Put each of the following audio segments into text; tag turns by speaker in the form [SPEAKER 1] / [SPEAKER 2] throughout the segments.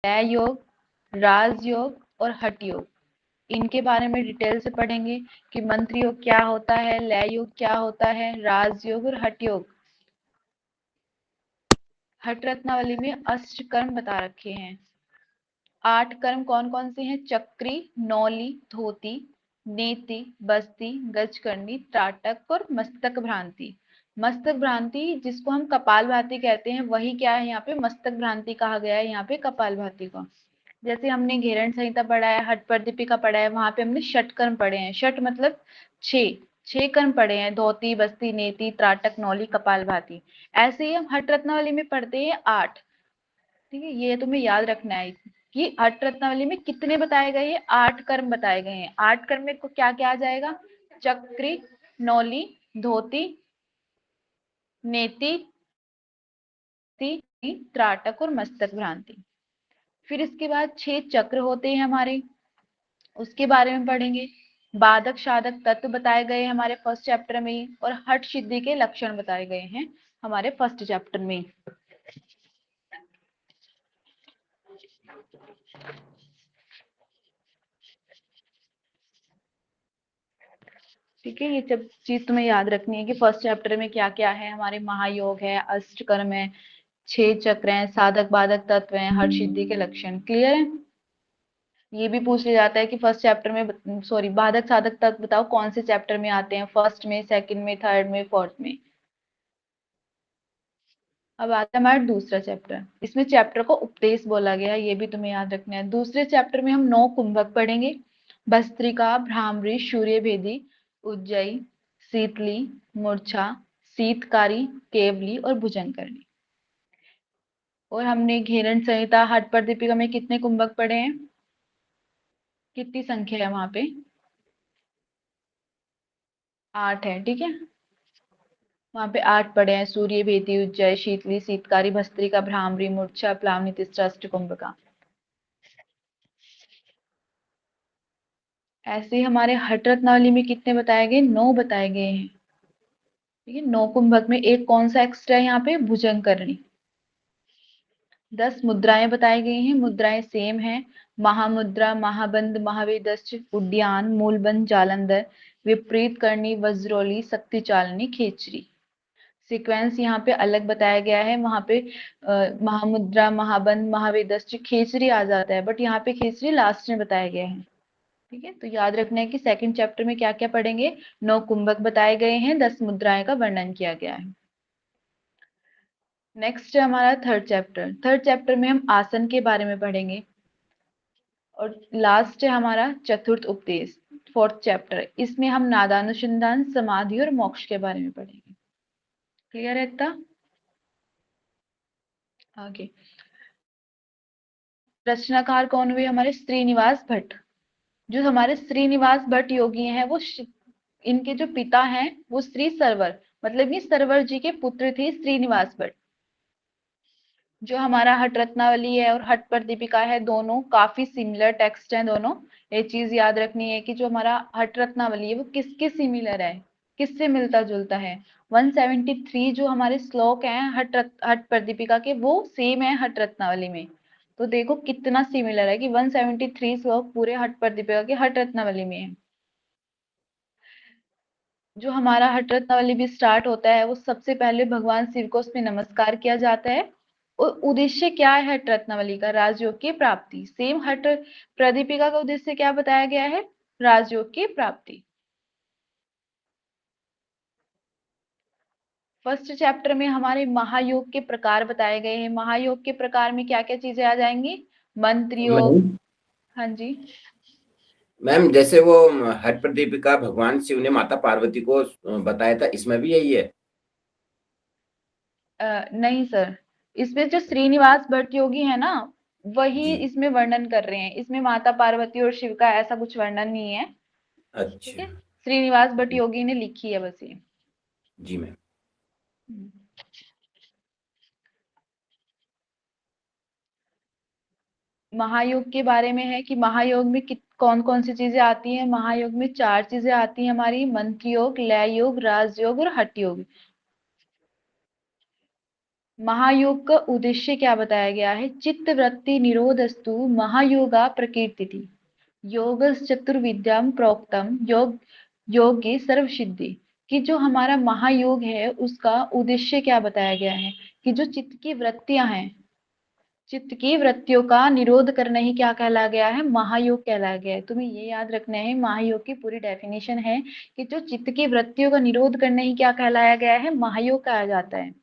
[SPEAKER 1] लय योग, राजयोग और हठ योग, इनके बारे में डिटेल से पढ़ेंगे कि मंत्र योग क्या होता है, लय योग क्या होता है, राजयोग और हठ योग। हठ रत्नावली में अष्ट कर्म बता रखे हैं। 8 कर्म कौन कौन से हैं? चक्री, नौली, धोती, नेति, बस्ती, गजकर्णी, त्राटक और मस्तक भ्रांति। मस्तक भ्रांति जिसको हम कपाल भाती कहते हैं, वही क्या है यहाँ पे मस्तक भ्रांति कहा गया है यहाँ पे कपाल भाती को। जैसे हमने घेरण संहिता पढ़ा है, हठ पर दीपिका पढ़ा है, वहां पे हमने षट कर्म पढ़े हैं। षट मतलब 6 कर्म पढ़े हैं, धोती, बस्ती, नेति, त्राटक, नौली, कपाल भाती। ऐसे ही हम हठ रत्नावली में पढ़ते हैं 8। ठीक है, ये तुम्हें याद रखना है कि हठ रत्नावली में कितने बताए गए हैं? 8 कर्म बताए गए हैं। 8 कर्म में क्या क्या आ जाएगा? चक्री, नौली, धोती, नेति, त्राटक और मस्तक भ्रांति। फिर इसके बाद 6 चक्र होते हैं हमारे, उसके बारे में पढ़ेंगे। बाधक साधक तत्व बताए गए हमारे फर्स्ट चैप्टर में, और हठ सिद्धि के लक्षण बताए गए हैं हमारे फर्स्ट चैप्टर में। ठीक है, ये सब चीज तुम्हें याद रखनी है कि फर्स्ट चैप्टर में क्या क्या है हमारे। महायोग है, अष्टकर्म है, 6 चक्र हैं, साधक बाधक तत्व हैं, हठ सिद्धि के लक्षण। क्लियर है? ये भी पूछ लिया जाता है कि फर्स्ट चैप्टर में, सॉरी, बाधक साधक तत्व बताओ कौन से चैप्टर में आते हैं, फर्स्ट में, सेकंड में, थर्ड में, फोर्थ में। अब आता है हमारा दूसरा चैप्टर। इसमें चैप्टर को उपदेश बोला गया है, ये भी तुम्हें याद रखना है। दूसरे चैप्टर में हम 9 कुंभक पढ़ेंगे। भस्त्रिका, भ्रामरी, सूर्यभेदी, उज्जयी, शीतली, मूर्छा, शीतकारी, केवली और भुजंगकर्णी। और हमने घेरण संहिता, हठ पर दीपिका में कितने कुंभक पढ़े हैं? कितनी संख्या है वहां पे? 8 है। ठीक है, वहां पे 8 पढ़े हैं। सूर्य भेदी, उज्जय, शीतली, शीतकारी, भस्त्रिका, भ्रामरी, मूर्छा, प्लावनी, तिस्रा, अष्टकुंभका। ऐसे ही हमारे हठ रत्नावली में कितने बताए गए? 9 बताए गए हैं। ठीक है, 9 कुंभक में एक कौन सा एक्स्ट्रा है यहाँ पे? भुजंगकर्णी। 10 मुद्राएं बताई गई हैं। मुद्राएं सेम है, महामुद्रा, महाबंद, महावेदस्य, उड्डयन, मूलबंद, जालंधर, विपरीत करणी, वज्रोली, शक्ति चालनी, खेचरी। सीक्वेंस यहाँ पे अलग बताया गया है। वहां पे महामुद्रा, महाबंद, महावेदस्य, खेचरी आ जाता है, बट यहाँ पे खेचरी लास्ट में बताया गया है। ठीक है, तो याद रखना है कि सेकंड चैप्टर में क्या क्या पढ़ेंगे। 9 कुंभक बताए गए हैं, 10 मुद्राएं का वर्णन किया गया है। नेक्स्ट है हमारा थर्ड चैप्टर। थर्ड चैप्टर में हम आसन के बारे में पढ़ेंगे। और लास्ट है हमारा चतुर्थ उपदेश, फोर्थ चैप्टर। इसमें हम नादानुसंधान, समाधि और मोक्ष के बारे में पढ़ेंगे। क्लियर है इतना? आगे रचनाकार कौन हुए? हमारे श्रीनिवास भट्ट। जो हमारे श्रीनिवास भट्ट योगी हैं, वो इनके जो पिता हैं वो श्री सरवर, मतलब ये सरवर जी के पुत्र थे, श्रीनिवास भट्ट। जो हमारा हठ रत्नावली है और हठ पर दीपिका है, दोनों काफी सिमिलर टेक्स्ट हैं दोनों। ये चीज याद रखनी है कि जो हमारा हठ रत्नावली है वो किसके सिमिलर है, किससे मिलता जुलता है। 173 जो हमारे श्लोक हैं हठ पर दीपिका के, वो सेम है हठ रत्नावली में। तो देखो कितना सिमिलर है कि 173 श्लोक पूरे हठ पर दीपिका के हठ रत्नावली में है। जो हमारा हठ रत्नावली भी स्टार्ट होता है, वो सबसे पहले भगवान शिव को उसमें नमस्कार किया जाता है। और उद्देश्य क्या है हठ रत्नावली का? राजयोग की प्राप्ति। सेम हठ प्रदीपिका का उद्देश्य क्या बताया गया है? राजयोग की प्राप्ति। फर्स्ट चैप्टर में हमारे महायोग के प्रकार बताए गए हैं। महायोग के प्रकार में क्या क्या चीजें आ जाएंगी? मंत्र योग।
[SPEAKER 2] मैम
[SPEAKER 1] हाँ जी।
[SPEAKER 2] मैम जैसे वो हठ प्रदीप का भगवान शिव ने माता पार्वती को बताया था, इसमें भी यही है?
[SPEAKER 1] नहीं सर, इसमें जो श्रीनिवास भट्ट योगी है ना, वही
[SPEAKER 2] जी।
[SPEAKER 1] इसमें वर्णन कर रहे हैं। इसमें माता पार्वती और शिव का ऐसा कुछ वर्णन नहीं है। ठीक
[SPEAKER 2] अच्छा।
[SPEAKER 1] है, श्रीनिवास भट्ट योगी ने लिखी है बस ये।
[SPEAKER 2] जी मैम।
[SPEAKER 1] हम्म। महायोग के बारे में है कि महायोग में कौन कौन सी चीजें आती हैं। महायोग में 4 चीजें आती हैं हमारी, मंत्र योग, लय योग, राजयोग और हठ योग। महायोग का उद्देश्य क्या बताया गया है? चित्त वृत्ति निरोधस्तु महायोगा प्रकीर्तिति योग चतुर्विद्याम प्रोक्तम योग योगे सर्व सिद्धि। कि जो हमारा महायोग है उसका उद्देश्य क्या बताया गया है? कि जो चित्त की वृत्तियां हैं, चित्त की वृत्तियों का निरोध करना ही क्या कहला गया है? महायोग कहलाया गया है। तुम्हें ये याद रखना है, महायोग की पूरी डेफिनेशन है कि जो चित्त की वृत्तियों का निरोध करना ही क्या कहलाया गया है? महायोग कहा जाता है।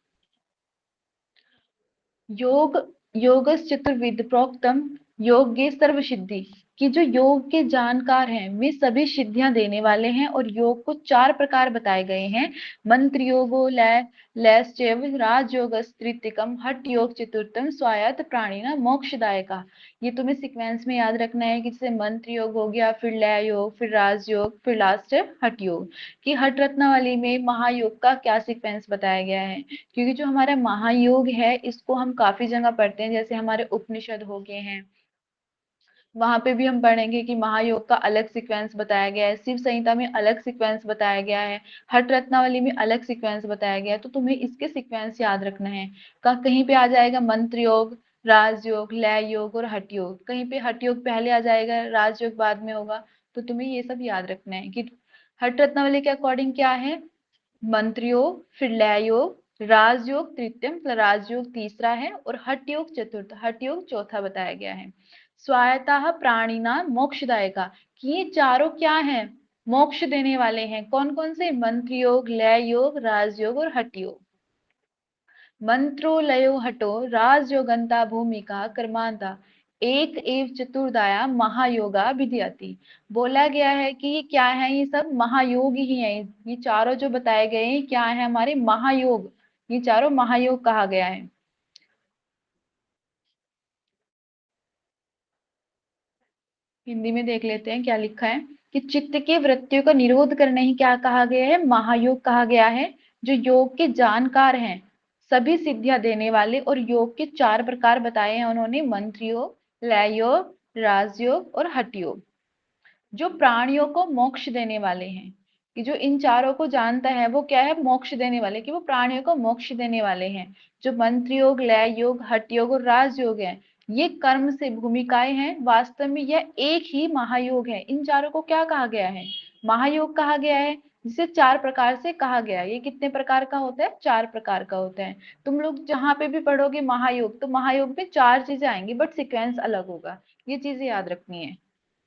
[SPEAKER 1] योग योगस चतुर्विद प्रोक्तम योगे सर्व सिद्धि। कि जो योग के जानकार हैं वे सभी सिद्धियां देने वाले हैं और योग को 4 प्रकार बताए गए हैं। मंत्र योगो लैश्चैव राजयोग तृतीयकम हठ योग चतुर्थम स्वायत्त प्राणिना मोक्षदायका। ये तुम्हें सीक्वेंस में याद रखना है कि जैसे मंत्र योग हो गया, फिर लय योग, फिर राजयोग, फिर लास्ट है हठ योग। कि हठ रत्नावली में महायोग का क्या सीक्वेंस बताया गया है? क्योंकि जो हमारा महायोग है इसको हम काफी जगह पढ़ते हैं, जैसे हमारे उपनिषद हो गए हैं, वहां पे भी हम पढ़ेंगे कि महायोग का अलग सीक्वेंस बताया गया है, शिव संहिता में अलग सीक्वेंस बताया गया है, हठ रत्नावली में अलग सीक्वेंस बताया गया है। तो तुम्हें इसके सीक्वेंस याद रखना है। कहीं पे आ जाएगा मंत्र योग, राजयोग, लय योग और हठ योग। कहीं पे हठ योग पहले आ जाएगा, राजयोग बाद में होगा। तो तुम्हें ये सब याद रखना है कि हठ रत्नावली के अकॉर्डिंग क्या है? मंत्र योग, फिर लय योग, राजयोग तृतीयम, राजयोग तीसरा है और हठ योग चतुर्थ, हठ योग चौथा बताया गया है। स्वायत्तः प्राणिना मोक्षदायका। कि ये चारों क्या हैं? मोक्ष देने वाले हैं। कौन कौन से? मंत्र योग, लय योग, राजयोग और हठ योग। मंत्रो लयो हटो राजयोगंता भूमिका कर्मांता एक एव चतुर्दाया महायोगा विद्याति। बोला गया है कि ये क्या है? ये सब महायोग ही है। ये चारों जो बताए गए हैं क्या है? हमारे महायोग। ये चारों महायोग कहा गया है। हिंदी में देख लेते हैं क्या लिखा है। कि चित्त के वृत्तियों का निरोध करना ही क्या कहा गया है? महायोग कहा गया है। जो योग के जानकार हैं, सभी सिद्धियां देने वाले, और योग के 4 प्रकार बताए हैं उन्होंने, मंत्र योग, लय योग, राजयोग और हठ योग। जो प्राणियों को मोक्ष देने वाले हैं। कि जो इन चारों को जानता है वो क्या है? मोक्ष देने वाले। कि वो प्राणियों को मोक्ष देने वाले हैं। जो मंत्र योग, लय योग, हठ योग और राजयोग है, ये कर्म से भूमिकाएं हैं। वास्तव में यह एक ही महायोग है। इन चारों को क्या कहा गया है? महायोग कहा गया है, जिसे 4 प्रकार से कहा गया है। ये कितने प्रकार का होता है? 4 प्रकार का होता है। तुम लोग जहां पे भी पढ़ोगे महायोग, तो महायोग में 4 चीजें आएंगी, बट सिक्वेंस अलग होगा। ये चीजें याद रखनी है।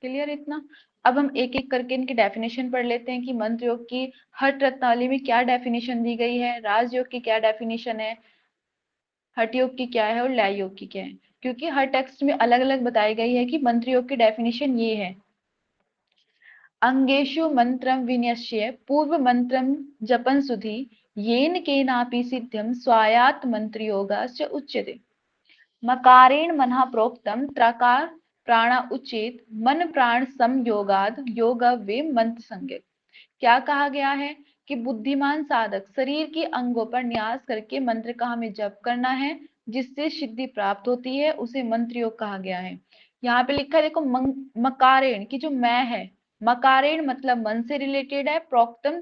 [SPEAKER 1] क्लियर इतना? अब हम एक एक करके इनकी डेफिनेशन पढ़ लेते हैं कि मंत्र योग की हठ रत्नावली में क्या डेफिनेशन दी गई है, राजयोग की क्या डेफिनेशन है, हठ योग की क्या है और लय योग की क्या है। क्योंकि हर टेक्स्ट में अलग अलग बताई गई है कि मंत्र योग की डेफिनेशन ये है। अंगेषु मंत्रम विन्यस्य पूर्व मंत्रम जपन सुधि येन केनापि सिद्ध्यम स्वायात् मंत्र योगाश्च उच्यते। मकारेण मनः प्रोक्तम त्रकार प्राणा उचित मन प्राण संयोगाद योग वे मंत्र संज्ञक। क्या कहा गया है? कि बुद्धिमान साधक शरीर के अंगों पर न्यास करके मंत्र का हमें जप करना है, जिससे सिद्धि प्राप्त होती है, उसे मंत्र योग कहा गया है। यहाँ पे लिखा है देखो, मकारेण की जो मैं है, मकारेण मतलब मन से रिलेटेड है, प्रोक्तम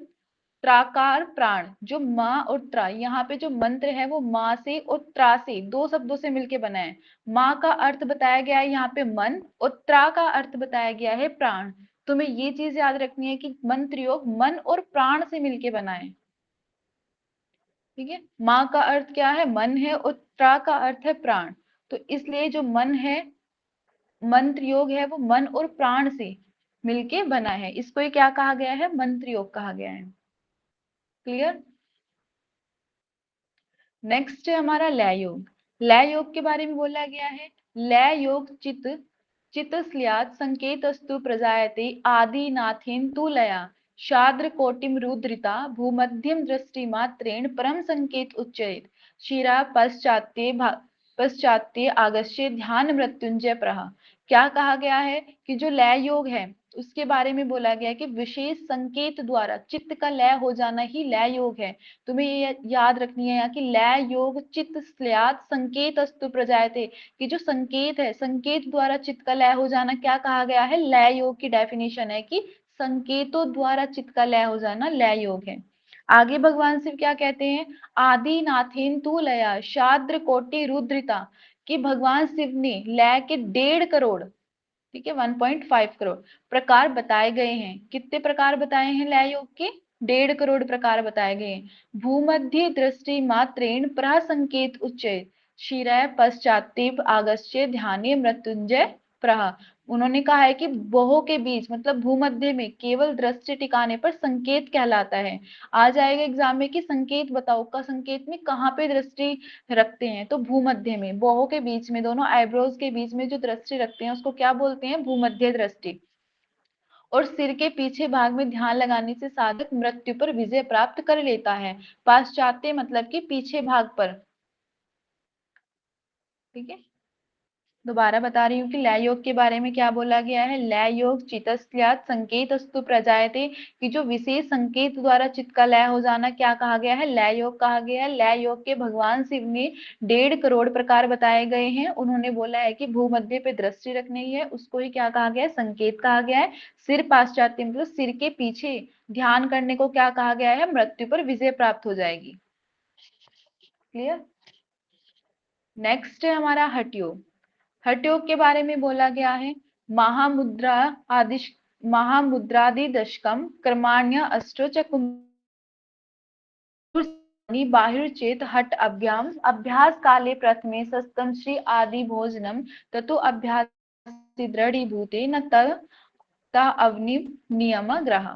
[SPEAKER 1] त्राकार प्राण, जो माँ और त्रा, यहाँ पे जो मंत्र है वो माँ से और त्रा से, 2 शब्दों से मिलके बना है। माँ का अर्थ बताया गया है यहाँ पे मन, और त्रा का अर्थ बताया गया है प्राण। तुम्हें ये चीज याद रखनी है कि मंत्र योग मन और प्राण से मिलके बना है। ठीक है? माँ का अर्थ क्या है? मन है, और त्रा का अर्थ है प्राण। तो इसलिए जो मन है, मंत्र योग है, वो मन और प्राण से मिलके बना है। इसको ही क्या कहा गया है? मंत्र योग कहा गया है। क्लियर? नेक्स्ट है हमारा लय योग। लय योग के बारे में बोला गया है। लय योग चित चित स्यात् संकेतस्तु प्रजायते आदिनाथेन तु लया शाद्र कोटिम रुद्रिता भूमध्यम दृष्टि मात्रेण परम संकेत उच्चयेत शिरा पश्चात्य आगस्य ध्यान मृत्युंजय प्रहा। क्या कहा गया है? कि जो लय योग है उसके बारे में बोला गया है कि विशेष संकेत द्वारा चित्त का लय हो जाना ही लय योग है। तुम्हें ये याद रखनी है यहाँ की लय योग चित्त स्यात् संकेत अस्तु प्रजायते। कि जो संकेत है, संकेत द्वारा चित्त का लय हो जाना क्या कहा गया है? लय योग की डेफिनेशन है कि संकेतों द्वारा चित्त का लय हो जाना लय योग है। आगे भगवान शिव क्या कहते हैं, आदि नाथेन तू लया शाद्र कोटि रुद्रिता, कि भगवान शिव ने लय के 1.5 करोड़, ठीक है 1.5 करोड़ प्रकार बताए गए हैं। कितने प्रकार बताए हैं लय योग के, 1.5 करोड़ प्रकार बताए गए हैं। भूमध्य दृष्टि मात्रेण प्रसंकेत उच्चैत शिरय पश्चातीप आगस्त्य ध्याने मृत्युंजय प्रह। उन्होंने कहा है कि बहु के बीच मतलब भूमध्य में केवल दृष्टि टिकाने पर संकेत कहलाता है। आ जाएगा एग्जाम में कि संकेत बताओ, का संकेत में कहाँ पे दृष्टि रखते हैं, तो भूमध्य में, बाहों के बीच में, दोनों आईब्रोज के बीच में जो दृष्टि रखते हैं उसको क्या बोलते हैं, भूमध्य दृष्टि। और सिर के पीछे भाग में ध्यान लगाने से साधक मृत्यु पर विजय प्राप्त कर लेता है। पाश्चात्य मतलब कि पीछे भाग पर, ठीक है। दोबारा बता रही हूँ कि लय योग के बारे में क्या बोला गया है, लय योग चितस्यात् संकेतस्तु प्रजायते, कि जो विशेष संकेत द्वारा चित्त का लय हो जाना क्या कहा गया है, लय योग कहा गया है। लय योग के भगवान शिव ने 1.5 करोड़ प्रकार बताए गए हैं। उन्होंने बोला है कि भूमध्य पे दृष्टि रखनी है, उसको ही क्या कहा गया है, संकेत कहा गया है। सिर पाश्चात्य मतलब सिर के पीछे ध्यान करने को क्या कहा गया है, मृत्यु पर विजय प्राप्त हो जाएगी। क्लियर। नेक्स्ट है हमारा हठ योग। हठ योग के बारे में बोला गया है, महामुद्रा आदि महामुद्रादि दशकम कर्माण्य अष्टो च बाहिर चेत हट अभ्याम अभ्यास काले प्रथमे सस्तम श्री आदि भोजनम ततो अभ्यास दृढ़ीभूते न ता अवनि नियम ग्रह।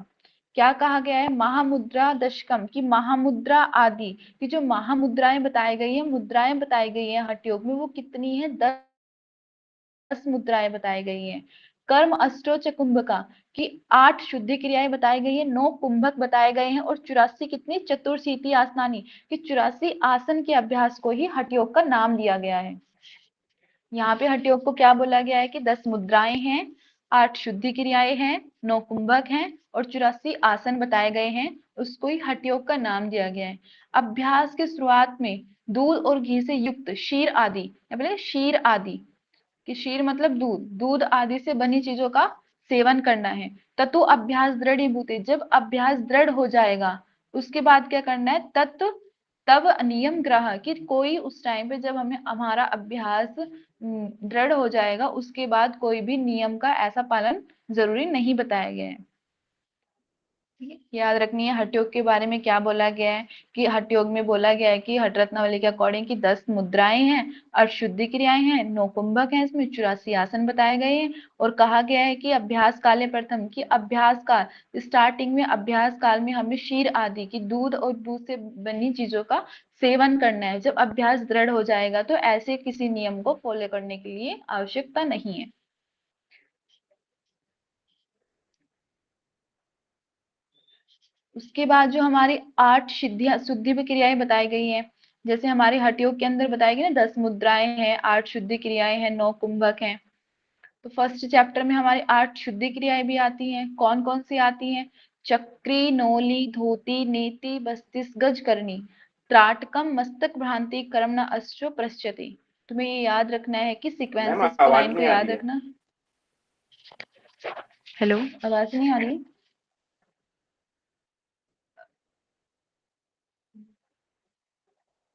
[SPEAKER 1] क्या कहा गया है, महामुद्रा दशकम की महामुद्रा आदि की जो महामुद्राएं बताई गई है, मुद्राएं बताई गई है हठ योग में, वो कितनी है, 10 मुद्राएं बताई गई हैं। कर्म अष्टोच कुंभका की 8 शुद्धि क्रियाएं बताई गई है, 9 कुंभक बताए गए हैं, और 84 कितनी चतुर्शीति आसनानी कि 84 आसन के अभ्यास को ही हठ योग का नाम दिया गया है। यहाँ पे हठ योग को क्या बोला गया है कि 10 मुद्राएं हैं, 8 शुद्धि क्रियाएं हैं, 9 कुंभक हैं और 84 आसन बताए गए हैं, उसको ही हठ योग का नाम दिया गया है। अभ्यास के शुरुआत में दूध और घी से युक्त शीर आदि, या बोले शीर आदि, कि शीर मतलब दूध, दूध आदि से बनी चीजों का सेवन करना है। ततो अभ्यास दृढ़ीभूत, जब अभ्यास दृढ़ हो जाएगा उसके बाद क्या करना है, तत्व तब नियम ग्रह, कि कोई उस टाइम पे जब हमें हमारा अभ्यास दृढ़ हो जाएगा उसके बाद कोई भी नियम का ऐसा पालन जरूरी नहीं बताया गया है। याद रखनी है हठ योग के बारे में क्या बोला गया है, कि हठ योग में बोला गया है कि हठ रत्नावली के अकॉर्डिंग की 10 मुद्राएं हैं, 8 शुद्धि क्रियाएं हैं, 9 कुंभक हैं, इसमें 84 आसन बताए गए हैं। और कहा गया है कि अभ्यास काले प्रथम, की अभ्यास काल स्टार्टिंग में, अभ्यास काल में हमें क्षीर आदि की दूध और दूध से बनी चीजों का सेवन करना है। जब अभ्यास दृढ़ हो जाएगा तो ऐसे किसी नियम को फॉलो करने के लिए आवश्यकता नहीं है। उसके बाद जो हमारी 8 सिद्धियां शुद्धि में क्रियाएं बताई गई हैं, जैसे हमारे हठ योग के अंदर बताई गई ना, 10 मुद्राएं हैं, 8 शुद्धि क्रियाएं हैं, 9 कुंभक हैं। तो फर्स्ट चैप्टर में हमारी 8 शुद्धि क्रियाएं भी आती हैं। कौन कौन सी आती हैं, चक्री नोली धोती नेति बस्तिस गज करनी त्राटकम मस्तक भ्रांति कर्म न अश्चो पश्यति। तुम्हें ये याद रखना है कि
[SPEAKER 2] मैम
[SPEAKER 1] सीक्वेंसेस को,
[SPEAKER 2] आवाज
[SPEAKER 1] लाइन को
[SPEAKER 2] नहीं आ
[SPEAKER 1] याद
[SPEAKER 2] रही है।
[SPEAKER 1] रखना। हेलो, आवाज नहीं आ रही,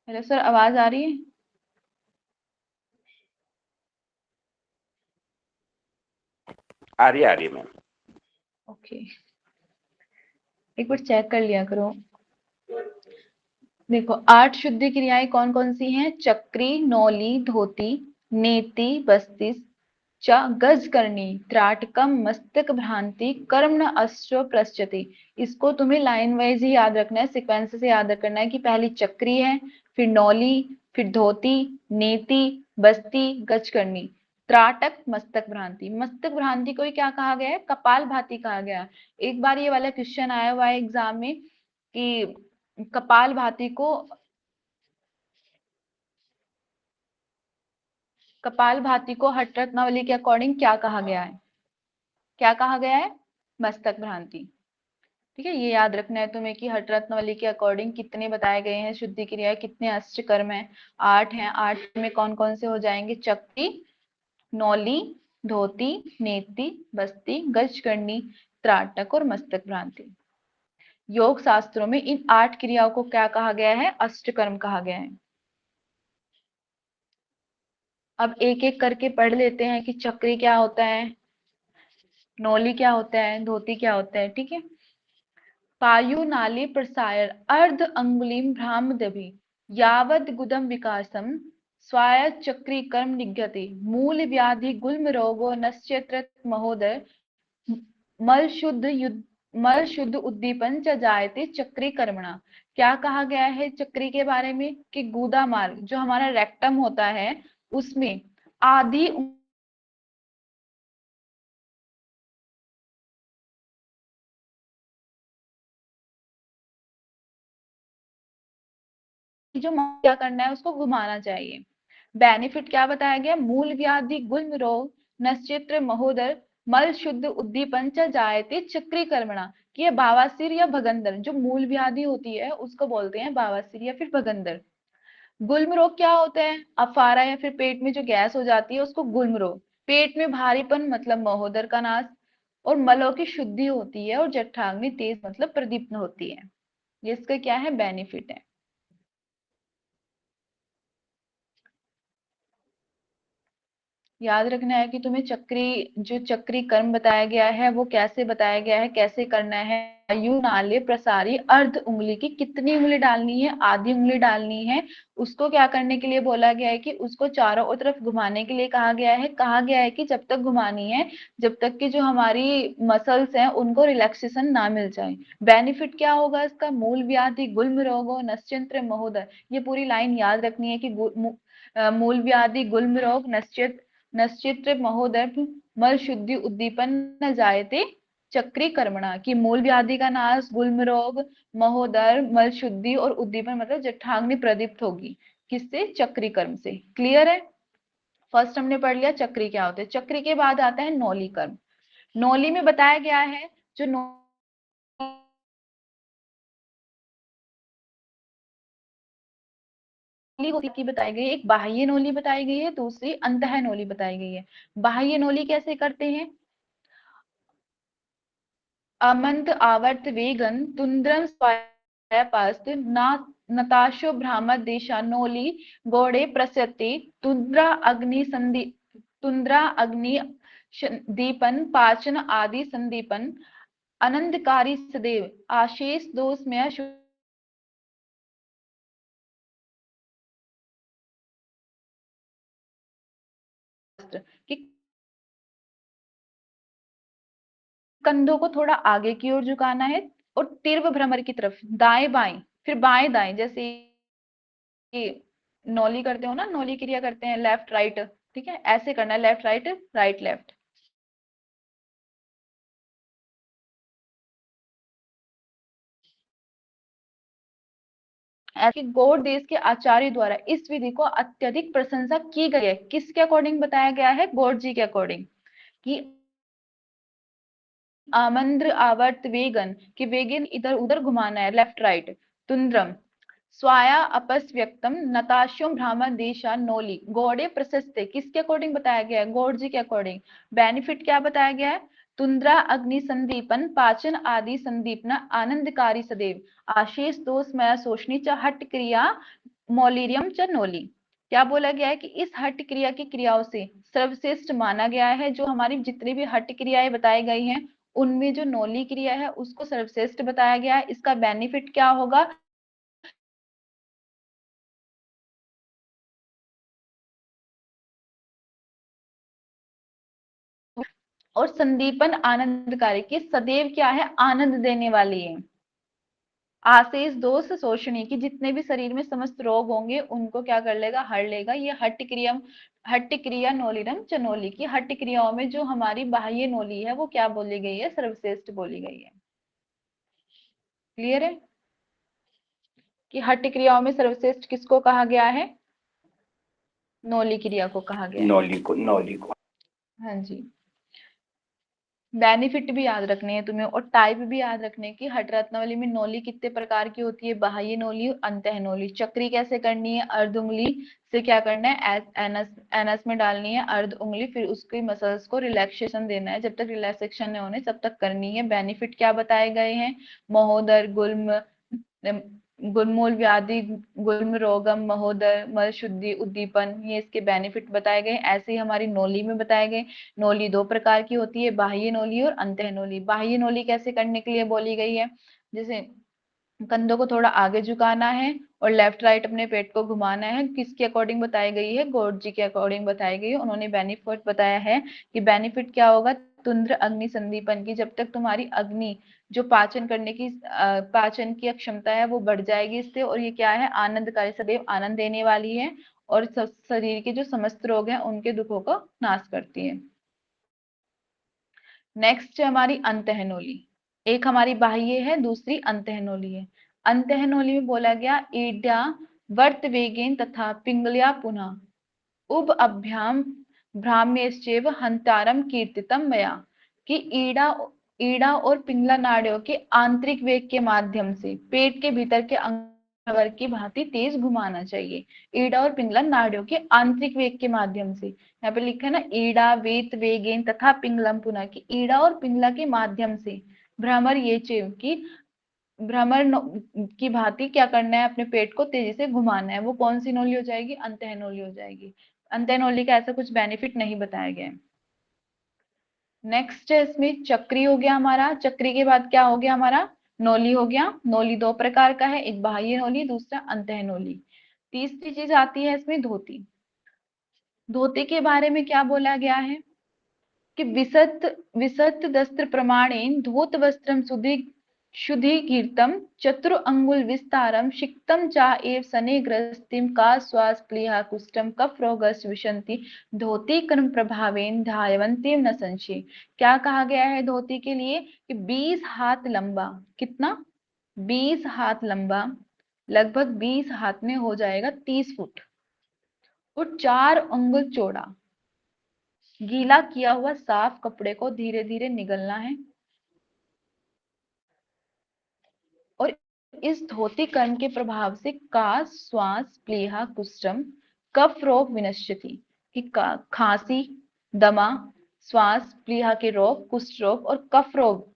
[SPEAKER 1] हेलो सर, आवाज आ रही है?
[SPEAKER 2] आ रही है मैम।
[SPEAKER 1] ओके, एक बार चेक कर लिया करो। देखो 8 शुद्धि क्रियाएं कौन कौन सी हैं, चक्री नौली धोती नेति बस्तिस च गज करनी त्राटकम मस्तक भ्रांति कर्म न अश्व प्रश्यति। इसको तुम्हें लाइन वाइज ही याद रखना है, सीक्वेंस से याद रखना है कि पहली चक्री है, फिर नौली, फिर धोती, नेति, बस्ती, गज करनी, त्राटक मस्तक भ्रांति। मस्तक भ्रांति को ही क्या कहा गया है, कपाल भाती कहा गया है। एक बार ये वाला क्वेश्चन आया हुआ है एग्जाम में कि कपाल भाती को, कपाल भाती को हठ रत्नावली के अकॉर्डिंग क्या कहा गया है, क्या कहा गया है, मस्तक भ्रांति। ठीक है, ये याद रखना है तुम्हें कि हठ रत्नावली के अकॉर्डिंग कितने बताए गए हैं शुद्धि क्रिया, कितने अष्ट कर्म है, 8 हैं। 8 में कौन कौन से हो जाएंगे, चक्री नौली धोती नेति बस्ती गज करनी त्राटक और मस्तक भ्रांति। योग शास्त्रों में इन 8 क्रियाओं को क्या कहा गया है? अष्टकर्म कहा गया है। अब एक एक करके पढ़ लेते हैं कि चक्री क्या होता है, नौली क्या होता है, धोती क्या होता है। ठीक है। पायु नाली प्रसायर अर्ध अंगुलीम भ्रामदभि यावद गुदम विकासम स्वाय चक्री कर्म निगते मूल व्याधि गुल्म रोगो नश्यत्र महोदय मल शुद्ध युद्ध मल शुद्ध उद्दीपन च जायते चक्री कर्मणा। क्या कहा गया है चक्री के बारे में? कि गुदा मार्ग जो हमारा रेक्टम होता है उसमें आधी जो क्या करना है उसको घुमाना चाहिए। बेनिफिट क्या बताया गया? मूल व्याधि गुल्म रोग नश्चित्र महोदर मल शुद्ध उद्दीपन च जायते चक्री कर्मणा। कि ये बावासीर या भगंदर जो मूल व्याधि होती है उसको बोलते हैं बावासीर या फिर भगंदर। गुल्म रोग क्या होता है? अफारा या फिर पेट में जो गैस हो जाती है उसको गुल्म रोग। पेट में भारीपन मतलब महोदर का नाश। और मलों की शुद्धि होती है और जठराग्नि तेज मतलब प्रदीप्त होती है। ये इसका क्या है? बेनिफिट है। याद रखना है कि तुम्हें जो चक्री कर्म बताया गया है वो कैसे बताया गया है, कैसे करना है। वायु नाले प्रसारी अर्ध उंगली की कितनी उंगली डालनी है? आधी उंगली डालनी है। उसको क्या करने के लिए बोला गया है? कि उसको चारों तरफ घुमाने के लिए कहा गया है। कहा गया है कि जब तक घुमानी है जब तक कि जो हमारी मसल्स हैं उनको रिलैक्सेशन ना मिल जाए। बेनिफिट क्या होगा इसका? मूल व्याधि गुल्म रोगो नश्चिंत्र महोदय। ये पूरी लाइन याद रखनी है कि मूल व्याधि गुल्म रोग नश्चित्र महोदय मल शुद्धि उद्दीपन न जायते चक्री कर्मणा। की मूल व्याधि का नाश, गुल्म रोग, महोदर, मल शुद्धि और उद्दीपन मतलब जठराग्नि प्रदीप्त होगी। किससे? चक्री कर्म से। क्लियर है? फर्स्ट हमने पढ़ लिया चक्री क्या होते हैं। चक्री के बाद आता है नौली कर्म। नौली में बताया गया है जो नौली होती की बताई गई है, एक बाह्य नौली बताई गई है, दूसरी अंतः नौली बताई गई है। बाह्य नौली कैसे करते हैं? अमंत आवर्त वेगन तुंद्रम स्वायपास्त ना नताशो भ्रामत देशा नोली गौड़े प्रसते तुंद्रा अग्नि संदि तुंद्रा अग्नि दीपन पाचन आदि संदीपन अनंतकारी सदैव आशेष दोषमय कि कंधों को थोड़ा आगे की ओर झुकाना है और तीव्र भ्रमर की तरफ दाएं बाएं फिर बाएं दाएं जैसे नौली करते हो ना, नौली क्रिया करते हैं लेफ्ट राइट। ठीक है, ऐसे करना है लेफ्ट राइट राइट लेफ्ट। ऐसे गौड़ देश के आचार्य द्वारा इस विधि को अत्यधिक प्रशंसा की गई है। किसके अकॉर्डिंग बताया गया है? गौड़ जी के अकॉर्डिंग। कि आमंद्र आवर्त वेगन कि वेगन इधर उधर घुमाना है लेफ्ट राइट। तुंद्रम स्वाया अपस व्यक्तम नताशों ब्राह्मण देशा नोली गौड़े प्रशस्ते किसके अकॉर्डिंग बताया गया है? गौड़ जी के अकॉर्डिंग। बेनिफिट क्या बताया गया है? तुंद्रा अग्नि संदीपन पाचन आदि संदीपना आनंदकारी सदैव आशेष दोष मया शोषणी च हट क्रिया मौलिरियम च नोली। क्या बोला गया है? कि इस हट क्रिया की क्रियाओं से सर्वश्रेष्ठ माना गया है। जो हमारी जितनी भी हट क्रियाएं बताई गई हैं उनमें जो नौली क्रिया है उसको सर्वश्रेष्ठ बताया गया है। इसका बेनिफिट क्या होगा? और संदीपन आनंदकारी की सदैव क्या है? आनंद देने वाली है। आशेष दोष शोषणी की जितने भी शरीर में समस्त रोग होंगे उनको क्या कर लेगा? हर लेगा। ये हट्ट क्रिया नोलिरम चनोली की हट्ट क्रियाओं में जो हमारी बाह्य नोली है वो क्या बोली गई है? सर्वश्रेष्ठ बोली गई है। क्लियर है? कि हट्ट क्रियाओं में सर्वश्रेष्ठ किसको कहा गया है? नौली क्रिया को कहा गया है।
[SPEAKER 2] नौली को
[SPEAKER 1] हाँ जी। बेनिफिट भी याद रखने हैं तुम्हें और टाइप भी याद रखने हैं कि हट रत्नावली में नोली कितने प्रकार की होती है, बाह्य नोली और अंतः नोली। चक्री कैसे करनी है, अर्ध उंगली से क्या करना है, एनस एनस में डालनी है अर्ध उंगली, फिर उसके मसल्स को रिलैक्सेशन देना है, जब तक रिलैक्सेशन नहीं होने तब तक करनी है। बेनिफिट क्या बताए गए हैं, महोदर, गुल्म, गुलमूल व्याधि, गुल्म रोगम, महोदर, मल शुद्धि, उद्दीपन, ये इसके बेनिफिट बताए गए। ऐसे ही हमारी नोली में बताए गए। नोली दो प्रकार की होती है, बाह्य नोली और अंतः नोली। बाह्य नोली कैसे करने के लिए बोली गई है, जैसे कंधों को थोड़ा आगे झुकाना है और लेफ्ट राइट अपने पेट को घुमाना है। किसके अकॉर्डिंग बताई गई है, गॉड जी के अकॉर्डिंग बताई गई है। उन्होंने बेनिफिट बताया है कि बेनिफिट क्या होगा, तुंद्र अग्नि संदीपन की, जब तक तुम्हारी अग्नि जो पाचन करने की पाचन की क्षमता है वो बढ़ जाएगी इससे। और ये क्या है, आनंदकारी, सदैव आनंद देने वाली है और शरीर के जो समस्त रोग हैं उनके दुखों को नाश करती है। नेक्स्ट है हमारी अंतःनोली। एक हमारी बाह्य है, दूसरी अंतःनोली है। अंतःनोली में बोला गया, ईड्या वर्त वेगेन तथा पिंगलिया पुनः उभ अभ्याम भ्राम्यश्चैव हंतारम कीर्तितम मया, कि ईड़ा ईड़ा और पिंगला नाड़ियों के आंतरिक वेग के माध्यम से पेट के भीतर के अंग की भांति तेज घुमाना चाहिए। ईड़ा और पिंगला नाड़ियों के आंतरिक वेग के माध्यम से, यहाँ पे लिखा है ना, ईड़ा वेत वेगेन तथा पिंगलम पुनः, की ईड़ा और पिंगला के माध्यम से भ्रमर ये चेव की भ्रमर की भांति क्या करना है, अपने पेट को तेजी से घुमाना है। वो कौन सी नोली हो जाएगी, अंतः नोली हो जाएगी। अंतः नोली का ऐसा कुछ बेनिफिट नहीं बताया गया है। नेक्स्ट है इसमें चक्री हो गया हमारा। चक्री के बाद क्या हो गया हमारा, नोली हो गया। नोली दो प्रकार का है, एक बाह्य नोली, दूसरा अंतः नोली। तीसरी चीज आती है इसमें धोती। धोती के बारे में क्या बोला गया है कि विसत विसत दस्त्र प्रमाणेन धोत वस्त्रम शुद्धीकृतम चतुर अंगुल विस्तारम शिक्तम चा एव सने ग्रस्तिम का श्वास प्लीहा कुष्ठम कफ रोगस विशंति धोती कर्म प्रभावेन धायवंतीम न संशय। क्या कहा गया है धोती के लिए कि 20 हाथ लंबा, कितना, 20 हाथ लंबा, लगभग 20 हाथ में हो जाएगा 30 फुट, और 4 अंगुल चौड़ा। गीला किया हुआ साफ कपड़े को धीरे धीरे निगलना है और इस धोती कर्म के प्रभाव से कास श्वास प्लीहा कुष्ठम कफ रोग विनश्यति, कि खांसी, दमा, श्वास प्लीहा के रोग, कुष्ठ रोग और कफ रोग,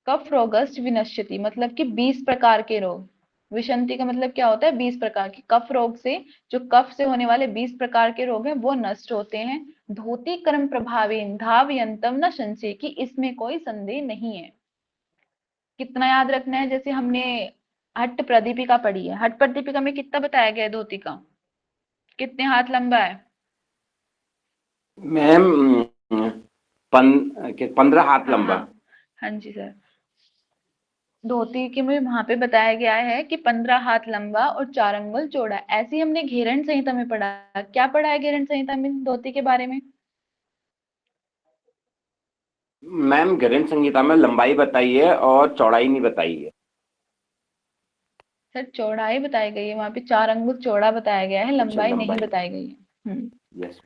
[SPEAKER 1] कफ रोगस्ट विनश्यति मतलब कि 20 प्रकार के रोग। विशंति का मतलब क्या होता है, 20 प्रकार के। कफ रोग से, जो कफ से होने वाले 20 प्रकार के रोग हैं वो नष्ट होते हैं। धोती कर्म प्रभावी धावयंतम न संशय, कि इसमें कोई संदेह नहीं है। कितना याद रखना है, जैसे हमने हट्ट प्रदीपिका पढ़ी है, हट्ट प्रदीपिका में कितना बताया गया है धोती का, कितने हाथ लंबा है
[SPEAKER 2] मैम 15 हाथ
[SPEAKER 1] हाँ
[SPEAKER 2] लंबा।
[SPEAKER 1] हाँ हाँ जी सर। धोती के में वहां पे बताया गया है कि 15 हाथ लंबा और 4 अंगुल चौड़ा। ऐसे ही हमने घेरन संहिता में पढ़ा। क्या पढ़ा है घेरन संहिता में धोती के बारे में,
[SPEAKER 2] मैम ग्रंथ संहिता में लंबाई बताई है और चौड़ाई नहीं बताई है।
[SPEAKER 1] सर चौड़ाई बताई गई है, वहां पे 4 अंगुल चौड़ा बताया गया है,
[SPEAKER 2] अच्छा,
[SPEAKER 1] लंबाई नहीं
[SPEAKER 2] लंबाई।
[SPEAKER 1] बताई गई है।
[SPEAKER 2] यस।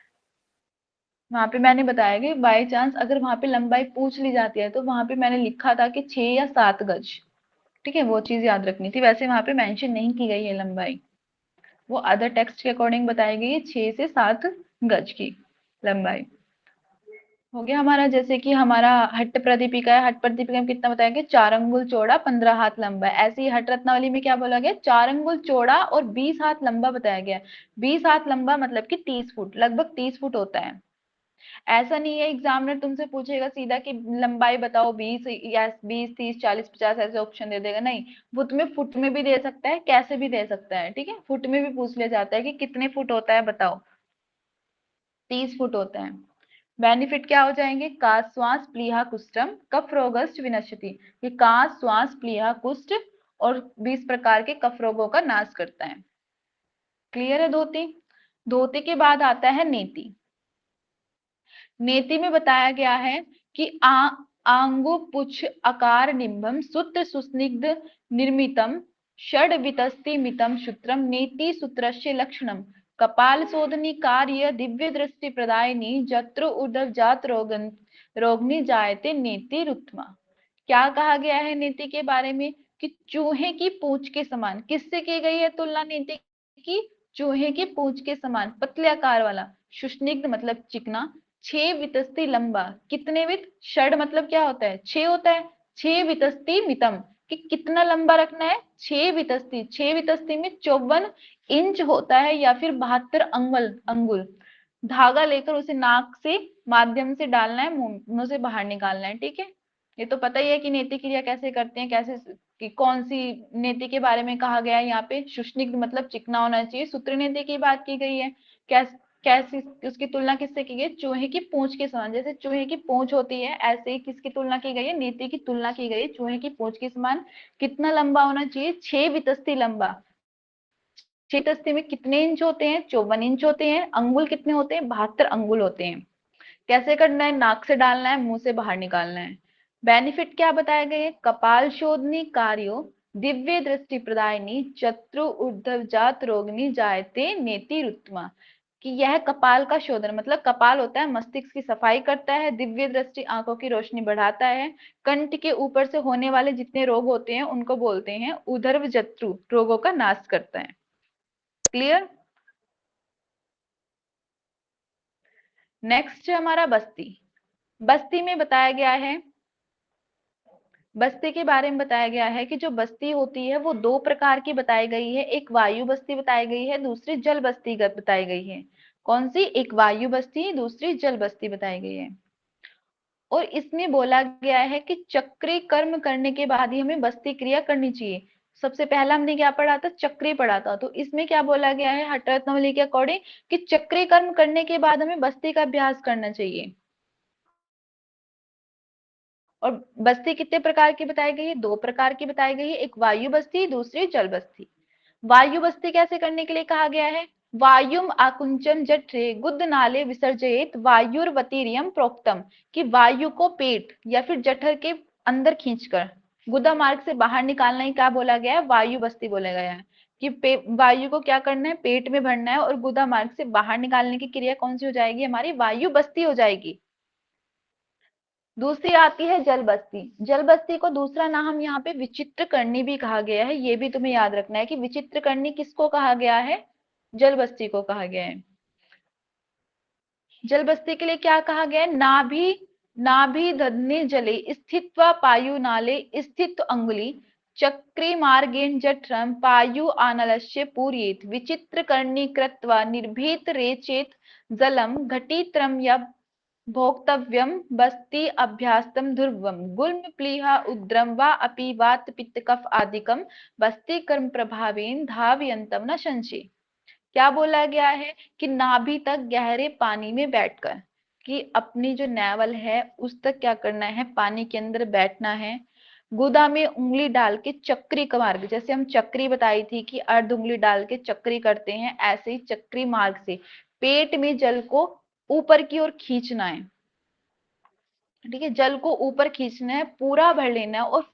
[SPEAKER 1] वहां पे मैंने बताया कि बाई चांस अगर वहां पे लंबाई पूछ ली जाती है तो वहां पे मैंने लिखा था कि 6 या 7 गज, ठीक है, वो चीज याद रखनी थी। वैसे वहां पे मेंशन नहीं की गई है लंबाई, वो अदर टेक्स्ट के अकॉर्डिंग बताई गई है 6 से 7 गज की लंबाई। हो गया हमारा, जैसे कि हमारा हट्ट प्रदीपिका है, हट्ट प्रदीपिका में कितना बताया गया, 4 अंगुल चौड़ा 15 हाथ लंबा है। ऐसे ही हट्ट रत्नावली में क्या बोला गया, 4 अंगुल चौड़ा और 20 हाथ लंबा बताया गया। 20 हाथ लंबा मतलब कि 30 फुट, लगभग 30 फुट होता है। ऐसा नहीं है एग्जामिनर तुमसे पूछेगा सीधा कि लंबाई बताओ 20 या 20 30 40 50 ऐसे ऑप्शन दे देगा, नहीं, वो तुम्हें फुट में भी दे सकता है, कैसे भी दे सकता है, ठीक है, फुट में भी पूछ लिया जाता है कि कितने फुट होता है बताओ, 30 फुट होता है। बेनिफिट क्या हो जाएंगे, काश श्वास प्लीहा कुष्ठम कफ रोगस्ट विनश्यति, ये काश श्वास प्लीहा कुष्ठ और 20 प्रकार के कफ रोगों का नाश करता है। क्लियर है धोती। धोती के बाद आता है नेति। नेति में बताया गया है कि आंगु पुछ आकार निम्बम सूत्र सुस्निग्ध निर्मितम षड वितस्ति मितम सूत्रम नेति सूत्रस्य लक्षणम, कपाल शोधनी कार्य दिव्य दृष्टि प्रदायिनी जत्र ऊर्ध्व जात रोगनी जायते नेति रुत्मा। क्या कहा गया है नेति के बारे में कि चूहे की पूंछ के समान। किससे की गई है तुलना नेति की? चूहे की पूंछ के समान, पतले आकार वाला। शुष्निग्ध मतलब चिकना। 6 वितस्ती लंबा। कितने वित? षड मतलब क्या होता है? 6 होता है। 6 वितस्ती मितम, कि कितना लंबा रखना है? 6 वितस्ती। 6 वितस्ती में 54 इंच होता है, या फिर 72 अंगुल। धागा लेकर उसे नाक से माध्यम से डालना है, मुंह से बाहर निकालना है। ठीक है, ये तो पता ही है कि नेति क्रिया कैसे करते हैं, कैसे कि कौन सी नेति के बारे में कहा गया है यहाँ पे। शुष्निग्ध मतलब चिकना होना चाहिए। सूत्र नेति की बात की गई है। कैसी उसकी तुलना किससे की गई? चूहे की पूंछ के समान। जैसे चूहे की पूंछ होती है, ऐसे ही किसकी तुलना की गई है? नेति की तुलना की गई है चूहे की पूंछ के समान। कितना लंबा होना चाहिए? 6 वितस्ती लंबा। 6 वितस्ती में कितने इंच होते हैं? 54 इंच होते हैं। अंगुल कितने होते हैं? 72 अंगुल होते हैं। कैसे करना है? नाक से डालना है, मुंह से बाहर निकालना है। बेनिफिट क्या बताए गए? कपाल शोधनी कार्यो दिव्य दृष्टि प्रदायिनी चत्रु ऊर्ध्वजात रोगिणी जायते नेति रुत्मा। कि यह कपाल का शोधन मतलब कपाल होता है, मस्तिष्क की सफाई करता है, दिव्य दृष्टि आंखों की रोशनी बढ़ाता है, कंठ के ऊपर से होने वाले जितने रोग होते हैं उनको बोलते हैं उदर्व जत्रु, रोगों का नाश करता है। क्लियर? नेक्स्ट है हमारा बस्ती। बस्ती में बताया गया है, बस्ती के बारे में बताया गया है कि जो बस्ती होती है वो 2 प्रकार की बताई गई है। एक वायु बस्ती बताई गई है, दूसरी जल बस्ती बताई गई है। कौन सी? एक वायु बस्ती, दूसरी जल बस्ती बताई गई है। और इसमें बोला गया है कि चक्री कर्म करने के बाद ही हमें बस्ती क्रिया करनी चाहिए। सबसे पहला हमने क्या पढ़ा था? चक्री पढ़ा था। तो इसमें क्या बोला गया है हठरत्नवली के अकॉर्डिंग कि चक्री कर्म करने के बाद हमें बस्ती का अभ्यास करना चाहिए। और बस्ती कितने प्रकार की बताई गई है? 2 प्रकार की बताई गई है, एक वायु बस्ती, दूसरी जल बस्ती। वायु बस्ती कैसे करने के लिए कहा गया है? वायुम आकुंचन जठरे गुद नाले विसर्जयेत वायुर्वतीरियम प्रोक्तम। कि वायु को पेट या फिर जठर के अंदर खींचकर गुदा मार्ग से बाहर निकालना ही क्या बोला गया है? वायु बस्ती बोला गया है। कि वायु को क्या करना है? पेट में भरना है, और गुदा मार्ग से बाहर निकालने की क्रिया कौन सी हो जाएगी? हमारी वायु बस्ती हो जाएगी। दूसरी आती है जल बस्ती। जल बस्ती को दूसरा नाम यहाँ पे विचित्र करनी भी कहा गया है। ये भी तुम्हें याद रखना है कि विचित्र करनी किसको कहा गया है? जल बस्ती को कहा गया है। जल बस्ती के लिए क्या कहा गया है? नाभि दधने जले स्थित पायु नाले स्थित अंगुली चक्री मार्गेण जठरम पायु आनलस्य पूरयेत विचित्र करनी कृत्वा निर्भीत रेचेत जलम घटीत्रम या भोक्तव्यम बस्ति अभ्यास्तम ध्रुवम गुल्म प्लीहा उद्रम वा अपि वात पित्त कफ आदिकम बस्ति कर्म प्रभावेन धावयंतम न संशय। क्या बोला गया है? कि नाभि तक गहरे पानी में बैठकर, कि अपनी जो नेवल है उस तक क्या करना है? पानी के अंदर बैठना है। गुदा में उंगली डाल के चक्री का मार्ग, जैसे हम चक्री बताई थी कि अर्ध उंगली डाल के चक्री करते हैं, ऐसे ही चक्री मार्ग से पेट में जल को ऊपर की ओर खींचना है। ठीक है, जल को ऊपर खींचना है, पूरा भर लेना है, और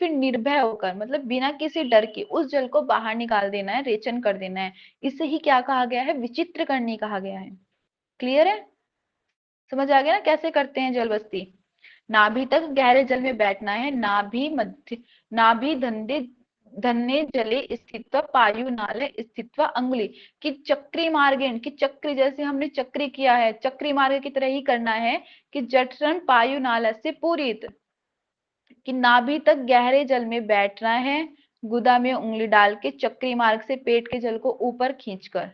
[SPEAKER 1] फिर निर्भय होकर मतलब बिना किसी डर के उस जल को बाहर निकाल देना है, रेचन कर देना है। इसे ही क्या कहा गया है? विचित्र करनी कहा गया है। क्लियर है? समझ आ गया ना कैसे करते हैं जल बस्ती? नाभि तक गहरे जल में बैठना है, नाभि धंधे धन्य जले स्थित्व पायु नाले स्थित्व अंगुली। कि चक्री मार्गेण, कि चक्री जैसे हमने चक्री किया है, चक्री मार्ग की तरह ही करना है कि जठरन पायु नाल से पूरित, कि नाभि तक गहरे जल में बैठना है, गुदा में उंगली डाल के चक्री मार्ग से पेट के जल को ऊपर खींचकर,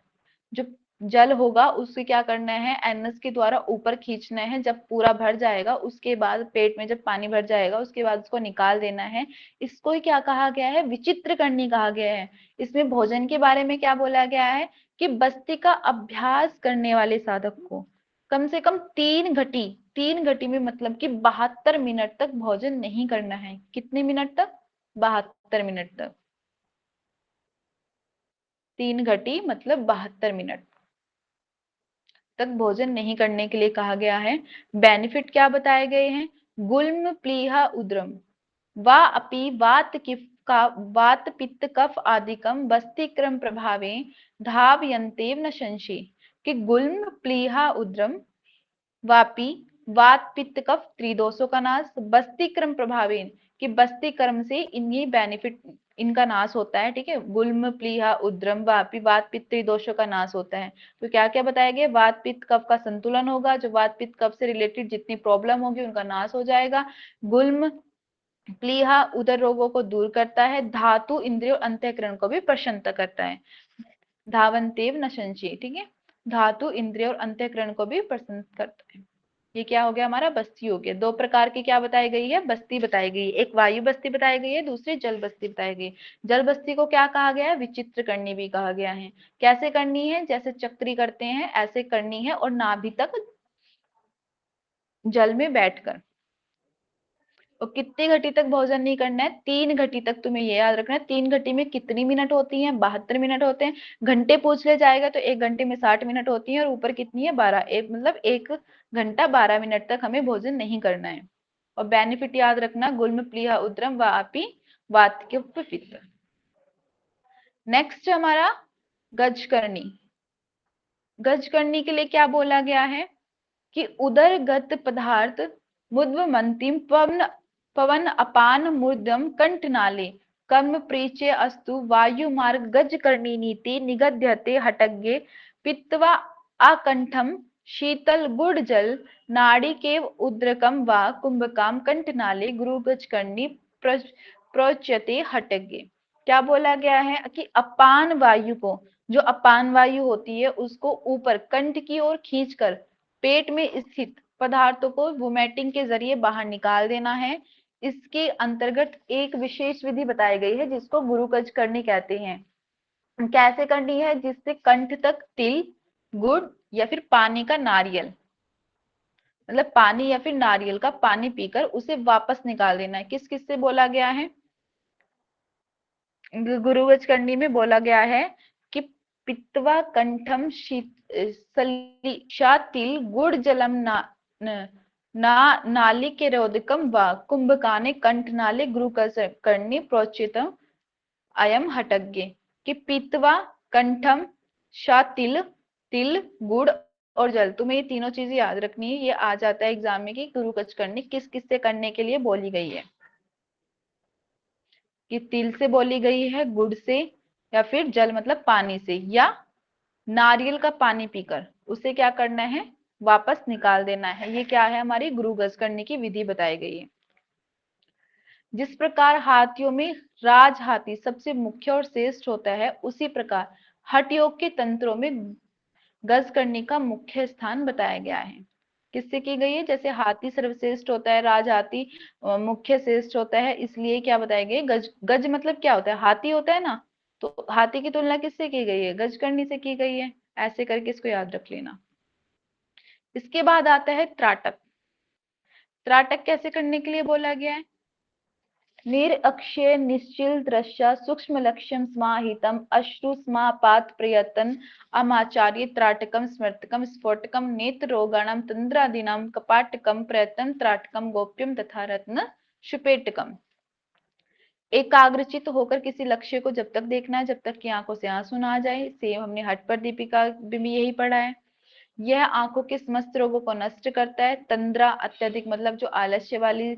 [SPEAKER 1] जो जल होगा उसे क्या करना है? एनस के द्वारा ऊपर खींचना है। जब पूरा भर जाएगा उसके बाद पेट में जब पानी भर जाएगा उसके बाद उसको निकाल देना है। इसको ही क्या कहा गया है? विचित्र करनी कहा गया है। इसमें भोजन के बारे में क्या बोला गया है? कि बस्ती का अभ्यास करने वाले साधक को कम से कम 3 घटी में मतलब कि 72 मिनट तक भोजन नहीं करना है। कितने मिनट तक? 72 मिनट तक। 3 घटी मतलब 72 मिनट तक भोजन नहीं करने के लिए कहा गया है। बेनिफिट क्या बताए गए हैं? गुल्म प्लीहा उद्रम वा अपि वात का वात पित्त कफ आदिकम बस्तिक्रम प्रभावे धावयन्तेव न संशय, कि गुल्म प्लीहा उद्रम वापी वात पित्त कफ त्रिदोषों का नाश, बस्ती क्रम प्रभावेन, कि बस्ती क्रम से इन्हीं बेनिफिट इनका नाश होता है। ठीक है, गुल्म प्लीहा उद्रम वापी वात पित्त त्रिदोषों का नाश होता है। तो क्या क्या बताया गया, वात पित्त कफ का संतुलन होगा, जो वात पित्त कफ से रिलेटेड जितनी प्रॉब्लम होगी उनका नाश हो जाएगा। गुल्म प्लीहा उदर रोगों को दूर करता है, धातु इंद्रिय और अंतःकरण को भी प्रसन्नता करता है। धावन्तेव न संशय, ठीक है, धातु इंद्रिय और अंतःकरण को भी प्रसन्न करता है। ये क्या हो गया हमारा, बस्ती हो गया। दो प्रकार की क्या बताई गई है, बस्ती बताई गई है। एक वायु बस्ती बताई गई है, दूसरी जल बस्ती बताई गई है। जल बस्ती को क्या कहा गया है, विचित्र करनी भी कहा गया है। कैसे करनी है, जैसे चक्री करते हैं ऐसे करनी है, और नाभि तक जल में बैठकर। और कितनी घटी तक भोजन नहीं करना है, 3 घटी तक। तुम्हें ये याद रखना है 3 घटी में कितनी मिनट होती हैं, 72 मिनट होते हैं। घंटे पूछ ले जाएगा तो 1 घंटे में 60 मिनट होती है, और ऊपर कितनी है 12, एक मतलब 1 घंटा 12 मिनट तक हमें भोजन नहीं करना है। और बेनिफिट याद रखना, गुल्म प्लीहा उद्रम वापी वातपित्त। नेक्स्ट हमारा गजकर्णी। गजकर्णी के लिए क्या बोला गया है, कि उदरगत पदार्थ मुद्वमंतिम पवन पवन अपान मूर्धम कंठनाले कर्म प्रीचे अस्तु वायु मार्ग गजकर्णी नीति निगद्यते हटग्ये पित्वा आकंठम शीतल गुड़ जल नाड़ी के उद्रकम व कुंभकाम कंठनाले गुरु गजकर्णी प्रोच्यते हटग्ये। क्या बोला गया है, कि अपान वायु को, जो अपान वायु होती है उसको ऊपर कंठ की ओर खींचकर पेट में स्थित पदार्थों को वोमेटिंग के जरिए बाहर निकाल देना है। इसके अंतर्गत एक विशेष विधि बताई गई है जिसको गुरुकज करनी कहते हैं। कैसे करनी है, जिससे कंठ तक तिल गुड़ या फिर पानी का नारियल, मतलब पानी या फिर नारियल का पानी पीकर उसे वापस निकाल देना है। किस किस से बोला गया है, गुरुवच करनी में बोला गया है कि पित्वा कंठम तिल गुड़ जलम नाली के रोदकम व कुंभकाने कंठ नाले गुरु करनी प्रोचितम अयम हटग्य, कि पित्वा कंठम तिल तिल गुड़ और जल। तुम्हें ये तीनों चीजें याद रखनी है, ये आ जाता है एग्जाम में कि गुरु कच करनी किस किस से करने के लिए बोली गई है। कि तिल से बोली गई है, गुड़ से, या फिर जल मतलब पानी से, या नारियल का पानी पीकर उसे क्या करना है, वापस निकाल देना है। ये क्या है, हमारी गुरु गज करने की विधि बताई गई है। जिस प्रकार हाथियों में राज हाथी सबसे मुख्य और श्रेष्ठ होता है, उसी प्रकार हठ योग के तंत्रों में गज करने का मुख्य स्थान बताया गया है। किससे की गई है, जैसे हाथी सर्वश्रेष्ठ होता है, राज हाथी मुख्य श्रेष्ठ होता है, इसलिए क्या बताया गया, गज गज मतलब क्या होता है, हाथी होता है ना, तो हाथी की तुलना किससे की गई है, गजकर्णी से की गई है। ऐसे करके इसको याद रख लेना। इसके बाद आता है त्राटक। त्राटक कैसे करने के लिए बोला गया है, निरक्षय निश्चिल दृश्य सूक्ष्म लक्ष्यम समाहितम अश्रु समापात प्रयतन अमाचार्य त्राटकम स्मृतकम स्फोटकम नेत्र रोगाणम तंद्रादीनाम कपाटकम प्रयतन त्राटकम गोप्यम तथा रत्न शुपेटकम। एकाग्रचित होकर किसी लक्ष्य को जब तक देखना है जब तक कि आंखों से आंसू ना आ जाए। सेम हमने हट पर दीपिका भी यही पढ़ा है। यह आंखों के समस्त रोगों को नष्ट करता है। तंद्रा अत्यधिक मतलब जो आलस्य वाली,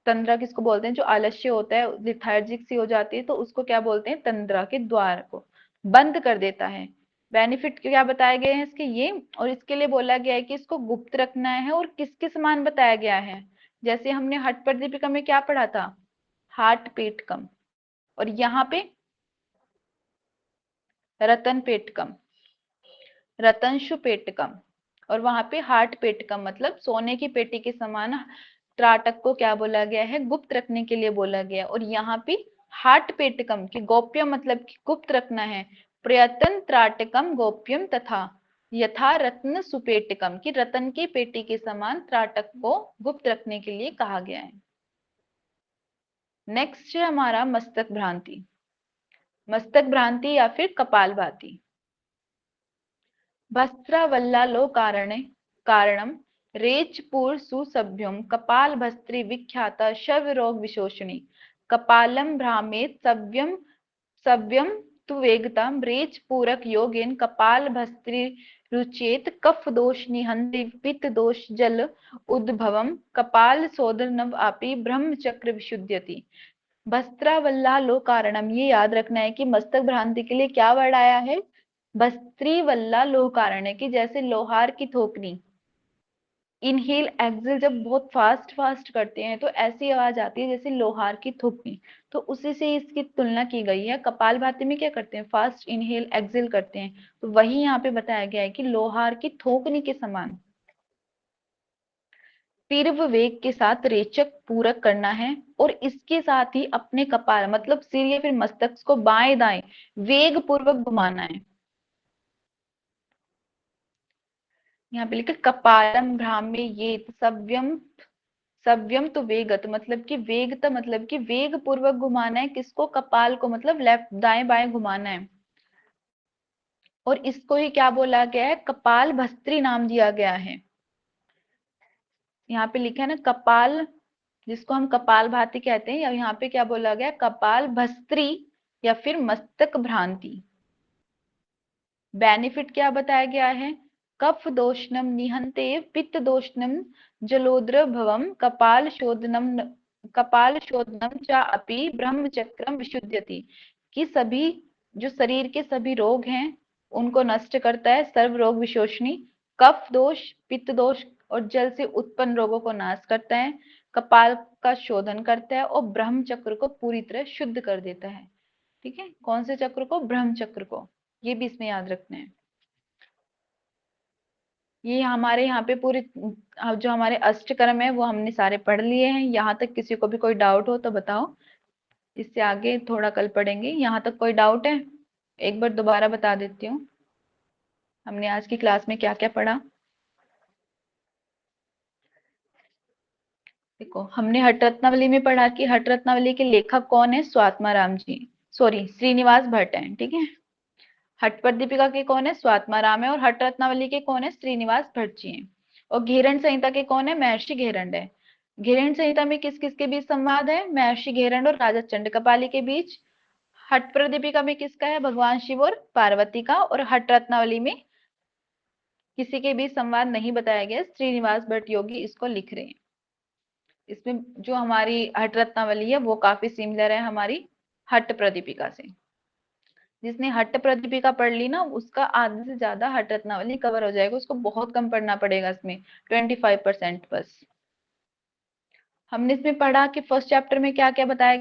[SPEAKER 1] तंद्रा किसको बोलते हैं, जो आलस्य होता है, लिथार्जिक सी हो जाती है, तो उसको क्या बोलते हैं, तंद्रा के द्वार को बंद कर देता है। बेनिफिट क्या बताए गए हैं इसके ये, और इसके लिए बोला गया है कि इसको गुप्त रखना है। और किसके समान बताया गया है, जैसे हमने हट पर दीपिका में क्या पढ़ा था, हाट पेटकम, और यहाँ पे रतन पेटकम, रतनशु पेटकम, और वहां पे हाट पेटकम मतलब सोने की पेटी के समान त्राटक को क्या बोला गया है, गुप्त रखने के लिए बोला गया। और यहाँ पे हाट पेटकम की गोप्य मतलब कि गुप्त रखना है। प्रयतन त्राटकम गोप्यम तथा यथा रत्न सुपेटकम की रतन की पेटी के समान त्राटक को गुप्त रखने के लिए कहा गया है। नेक्स्ट है हमारा मस्तक भ्रांति। मस्तक भ्रांति या फिर कपाल भाती। भस्त्रावल्लालो कारणम रेचपूर सुसभ्युम कपाल भस्त्री विख्याता शव रोग विशोषणी कपालम भ्रामेत सव्यम सव्यम तु वेगताम रेच पूरक योगेन कपाल भस्त्री रुचेत कफ दोष निहन्ति पित्त दोष जल उद्भवम कपाल शोधनम आपी ब्रह्म चक्र विशुद्ध्यति। भस्त्रावल्लालो कारणम, ये याद रखना है कि मस्तक भ्रांति के लिए क्या वर्ड आया है, भस्त्रीवल्ला लोह कारण है, कि जैसे लोहार की थोकनी, इनहेल एक्सेल जब बहुत फास्ट फास्ट करते हैं तो ऐसी आवाज आती है जैसे लोहार की थोकनी, तो उसी से इसकी तुलना की गई है। कपालभाति में क्या करते हैं, फास्ट इनहेल एक्सेल करते हैं, तो वही यहाँ पे बताया गया है कि लोहार की थोकनी के समान तीव्र वेग के साथ रेचक पूरक करना है, और इसके साथ ही अपने कपाल मतलब सिर या फिर मस्तक को बाएं दाएं वेग पूर्वक घुमाना है। यहाँ पे लिखे कपालम भ्राम्य ये सव्यम, सव्यम तो वेगत मतलब कि वेगत मतलब कि वेग पूर्वक घुमाना है, किसको, कपाल को, मतलब लेफ्ट दाएं बाएं घुमाना है। और इसको ही क्या बोला गया है, कपाल भस्त्री नाम दिया गया है। यहाँ पे लिखा है ना कपाल, जिसको हम कपाल भाती कहते हैं, या यहाँ पे क्या बोला गया, कपाल भस्त्री या फिर मस्तक भ्रांति। बेनिफिट क्या बताया गया है, कफ दोषनम निहंते पित्त दोषनम जलोद्र भवम कपाल शोधनम चा अपि ब्रह्म चक्रम विशुद्ध्यति, कि सभी जो शरीर के सभी रोग हैं उनको नष्ट करता है, सर्व रोग विशोषणी, कफ दोष पित्त दोष और जल से उत्पन्न रोगों को नाश करता है, कपाल का शोधन करता है और ब्रह्म चक्र को पूरी तरह शुद्ध कर देता है। ठीक है, कौन से चक्र को, ब्रह्म चक्र को, ये भी इसमें याद रखना है। ये हमारे यहाँ पे पूरे जो हमारे अष्टकर्म है वो हमने सारे पढ़ लिए हैं। यहाँ तक किसी को भी कोई डाउट हो तो बताओ, इससे आगे थोड़ा कल पढ़ेंगे। यहाँ तक कोई डाउट है, एक बार दोबारा बता देती हूँ हमने आज की क्लास में क्या क्या पढ़ा। देखो, हमने हट रत्नावली में पढ़ा कि हट रत्नावली के लेखक कौन है, स्वात्माराम जी, सॉरी श्रीनिवास भट्ट हैं। ठीक है, हट पर दीपिका के कौन है, स्वात्माराम है, और हट रत्नावली के कौन है, श्रीनिवास भट्ट जी हैं। और घेरंड संहिता के कौन है, महर्षि घेरंड है। घेरंड संहिता में किस किस के बीच संवाद है, महर्षि घेरंड और राजा चंड कपाली के बीच। हट पर दीपिका में किसका है, भगवान शिव और पार्वती का। और हट रत्नावली में किसी के बीच संवाद नहीं बताया गया, श्रीनिवास भट्ट योगी इसको लिख रहे हैं। इसमें जो हमारी हट रत्नावली है वो काफी सिमिलर है हमारी हट प्रदीपिका से। जिसने हट प्रदीपिका पढ़ ली ना, उसका आधे से ज्यादा हट रत्नावली कवर हो जाएगा, उसको बहुत कम पढ़ना पड़ेगा इसमें, 25% बस। हमने इसमें पढ़ा कि फर्स्ट चैप्टर में क्या क्या बताया